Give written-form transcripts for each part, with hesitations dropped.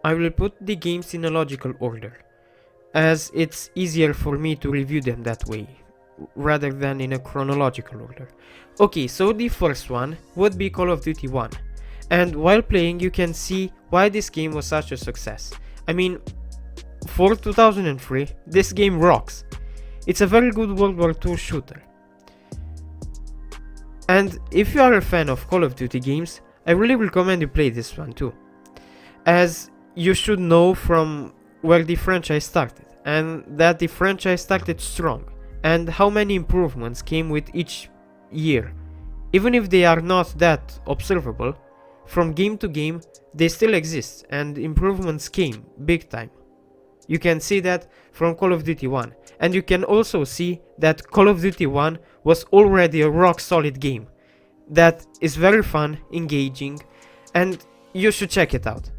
I will put the games in a logical order, as it's easier for me to review them that way, rather than in a chronological order. Okay, so the first one would be Call of Duty 1, and while playing you can see why this game was such a success. I mean, for 2003, this game rocks. It's a very good World War II shooter. And if you are a fan of Call of Duty games, I really recommend you play this one too, as you should know from where the franchise started, and that the franchise started strong, and how many improvements came with each year. Even if they are not that observable, from game to game they still exist, and improvements came big time. You can see that from Call of Duty 1, and you can also see that Call of Duty 1 was already a rock solid game that is very fun, engaging, and you should check it out.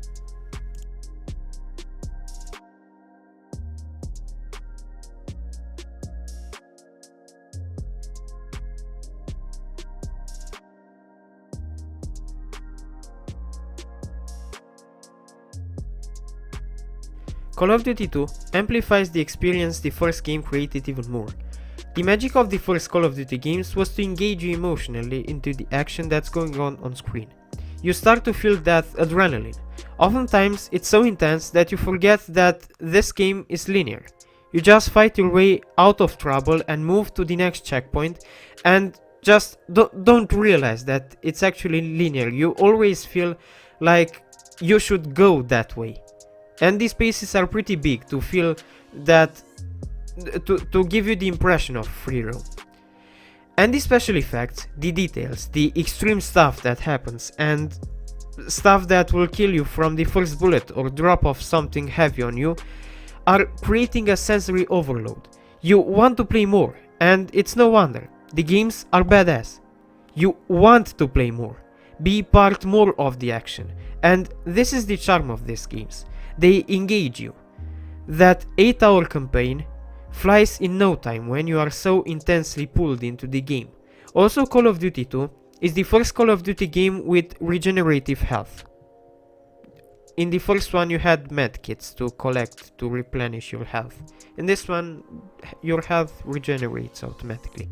Call of Duty 2 amplifies the experience the first game created even more. The magic of the first Call of Duty games was to engage you emotionally into the action that's going on screen. You start to feel that adrenaline. Oftentimes it's so intense that you forget that this game is linear. You just fight your way out of trouble and move to the next checkpoint, and just don't realize that it's actually linear. You always feel like you should go that way. And these spaces are pretty big to feel that, to give you the impression of free roam. And the special effects, the details, the extreme stuff that happens, and stuff that will kill you from the first bullet or drop off something heavy on you, are creating a sensory overload. You want to play more, and it's no wonder. The games are badass. You want to play more, be part more of the action, and this is the charm of these games. They engage you. That 8-hour campaign flies in no time when you are so intensely pulled into the game. Also, Call of Duty 2 is the first Call of Duty game with regenerative health. In the first one you had medkits to collect to replenish your health. In this one, your health regenerates automatically.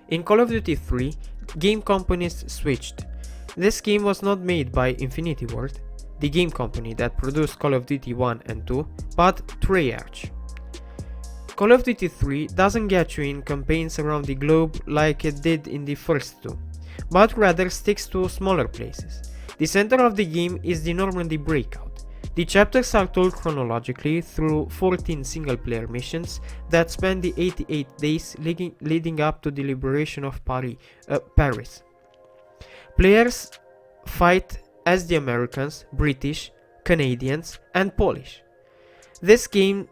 In Call of Duty 3, game companies switched. This game was not made by Infinity Ward, the game company that produced Call of Duty 1 and 2, but Treyarch. Call of Duty 3 doesn't get you in campaigns around the globe like it did in the first two, but rather sticks to smaller places. The center of the game is the Normandy Breakout. The chapters are told chronologically through 14 single-player missions that span the 88 days leading up to the liberation of Paris. Players fight as the Americans, British, Canadians, and Polish. This game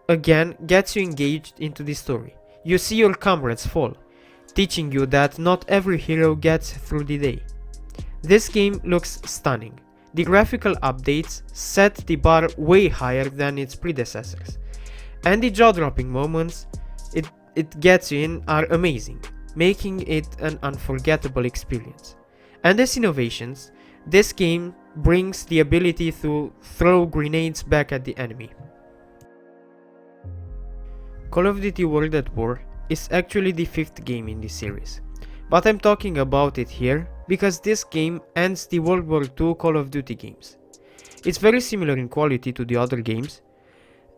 again gets you engaged into the story. You see your comrades fall, teaching you that not every hero gets through the day. This game looks stunning. The graphical updates set the bar way higher than its predecessors, and the jaw-dropping moments it gets you in are amazing, making it an unforgettable experience. And as innovations, this game brings the ability to throw grenades back at the enemy. Call of Duty World at War is actually the 5th game in this series, but I'm talking about it here because this game ends the World War II Call of Duty games. It's very similar in quality to the other games,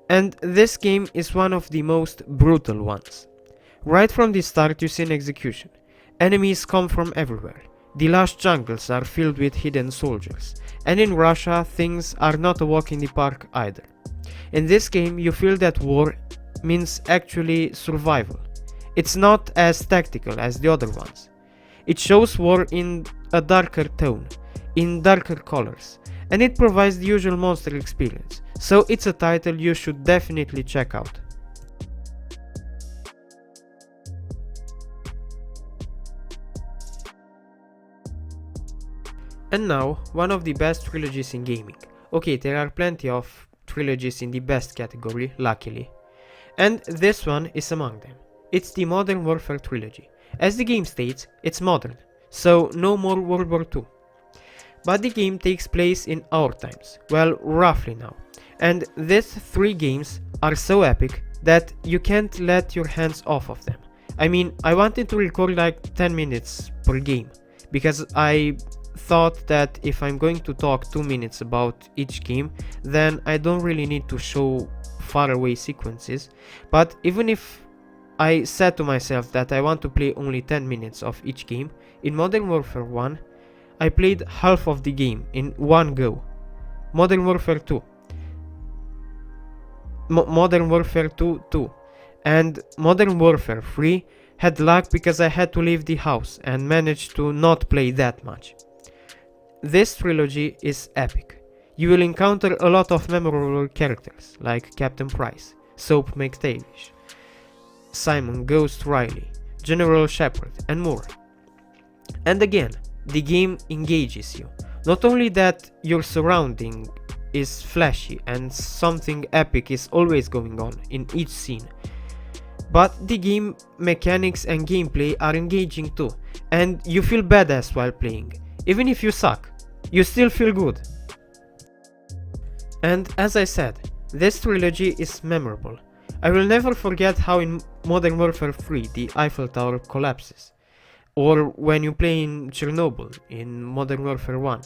and this game is one of the most brutal ones. Right from the start you see an execution. Enemies come from everywhere. The lush jungles are filled with hidden soldiers, and in Russia things are not a walk in the park either. In this game you feel that war means actually survival. It's not as tactical as the other ones. It shows war in a darker tone, in darker colors, and it provides the usual monster experience, so it's a title you should definitely check out. And now, one of the best trilogies in gaming. Okay, there are plenty of trilogies in the best category, luckily. And this one is among them. It's the Modern Warfare trilogy. As the game states, it's modern, so no more World War II. but the game takes place in our times, well, roughly now. And these 3 games are so epic that you can't let your hands off of them. I mean, I wanted to record like 10 minutes per game, because I thought that if I'm going to talk 2 minutes about each game, then I don't really need to show faraway sequences. But even if I said to myself that I want to play only 10 minutes of each game, in Modern Warfare 1, I played half of the game in one go. Modern Warfare 2. Modern Warfare 2 too. And Modern Warfare 3 had luck because I had to leave the house and managed to not play that much. This trilogy is epic. You will encounter a lot of memorable characters like Captain Price, Soap McTavish, Simon Ghost Riley, General Shepard, and more. And again, the game engages you. Not only that your surrounding is flashy and something epic is always going on in each scene, but the game mechanics and gameplay are engaging too, and you feel badass while playing. Even if you suck, you still feel good. And as I said, this trilogy is memorable. I will never forget how in Modern Warfare 3 the Eiffel Tower collapses, or when you play in Chernobyl in Modern Warfare 1.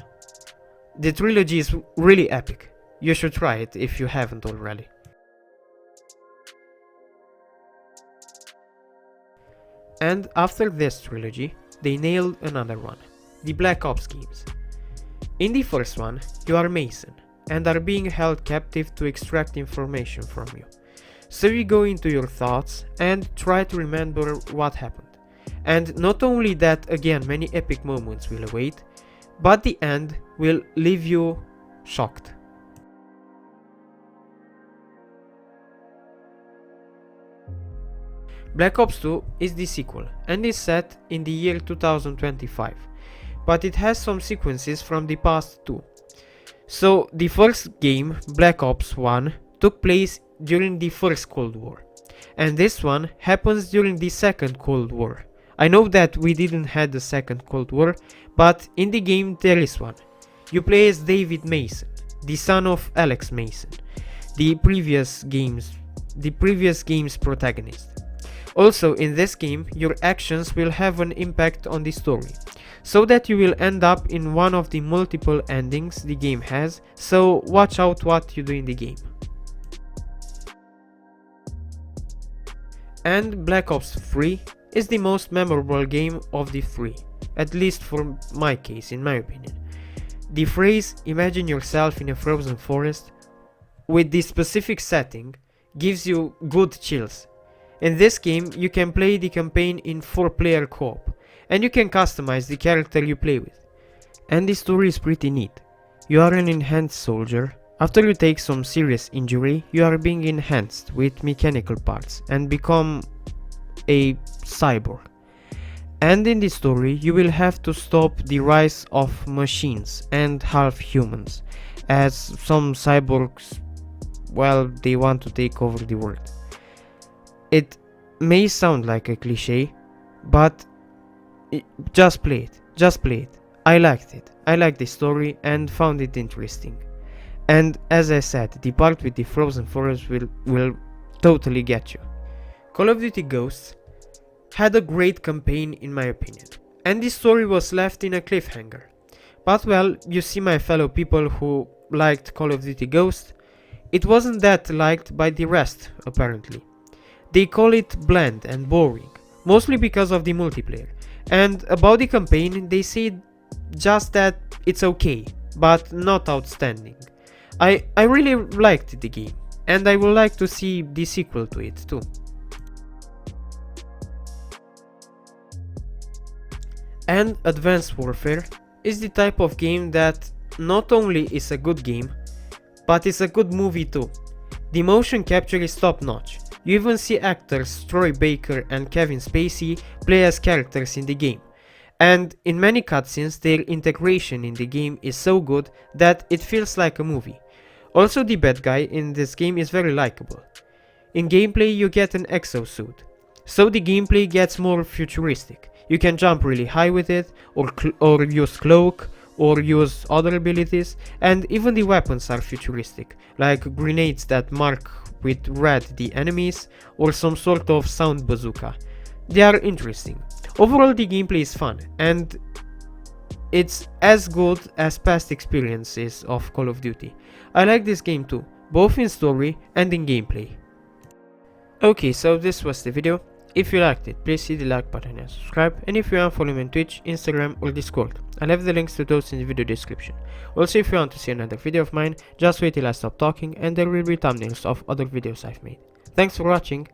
The trilogy is really epic. You should try it if you haven't already. And after this trilogy, they nailed another one, the Black Ops games. In the first one, you are Mason, and are being held captive to extract information from you. So you go into your thoughts and try to remember what happened. And not only that, again, many epic moments will await, but the end will leave you shocked. Black Ops 2 is the sequel and is set in the year 2025, but it has some sequences from the past too. So the first game, Black Ops 1, took place during the first Cold War, and this one happens during the second Cold War. I know that we didn't have the second Cold War, but in the game there is one. You play as David Mason, the son of Alex Mason, the previous game's protagonist. Also, in this game, your actions will have an impact on the story, so that you will end up in one of the multiple endings the game has, so watch out what you do in the game. And Black Ops 3 is the most memorable game of the 3, at least for my case, in my opinion. The phrase "imagine yourself in a frozen forest" with this specific setting gives you good chills. In this game, you can play the campaign in 4-player co-op, and you can customize the character you play with. And the story is pretty neat. You are an enhanced soldier. After you take some serious injury, you are being enhanced with mechanical parts and become a cyborg. And in the story, you will have to stop the rise of machines and half-humans, as some cyborgs, well, they want to take over the world. It may sound like a cliche, but just play it. I liked it. I liked the story and found it interesting. And as I said, the part with the frozen forest will totally get you. Call of Duty Ghosts had a great campaign in my opinion, and the story was left in a cliffhanger. But well, you see, my fellow people who liked Call of Duty Ghosts, it wasn't that liked by the rest apparently. They call it bland and boring, mostly because of the multiplayer. And about the campaign, they say just that it's okay, but not outstanding. I really liked the game, and I would like to see the sequel to it too. And Advanced Warfare is the type of game that not only is a good game, but it's a good movie too. The motion capture is top notch. You even see actors Troy Baker and Kevin Spacey play as characters in the game. And in many cutscenes, their integration in the game is so good that it feels like a movie. Also, the bad guy in this game is very likable. In gameplay, you get an exosuit, so the gameplay gets more futuristic. You can jump really high with it, or use cloak, or use other abilities, and even the weapons are futuristic, like grenades that mark with red the enemies, or some sort of sound bazooka. They are interesting. Overall, the gameplay is fun, and it's as good as past experiences of Call of Duty. I like this game too, both in story and in gameplay. Okay, so this was the video. If you liked it, please hit the like button and subscribe, and if you want to follow me on Twitch, Instagram or Discord, I'll have the links to those in the video description. Also, if you want to see another video of mine, just wait till I stop talking and there will be thumbnails of other videos I've made. Thanks for watching.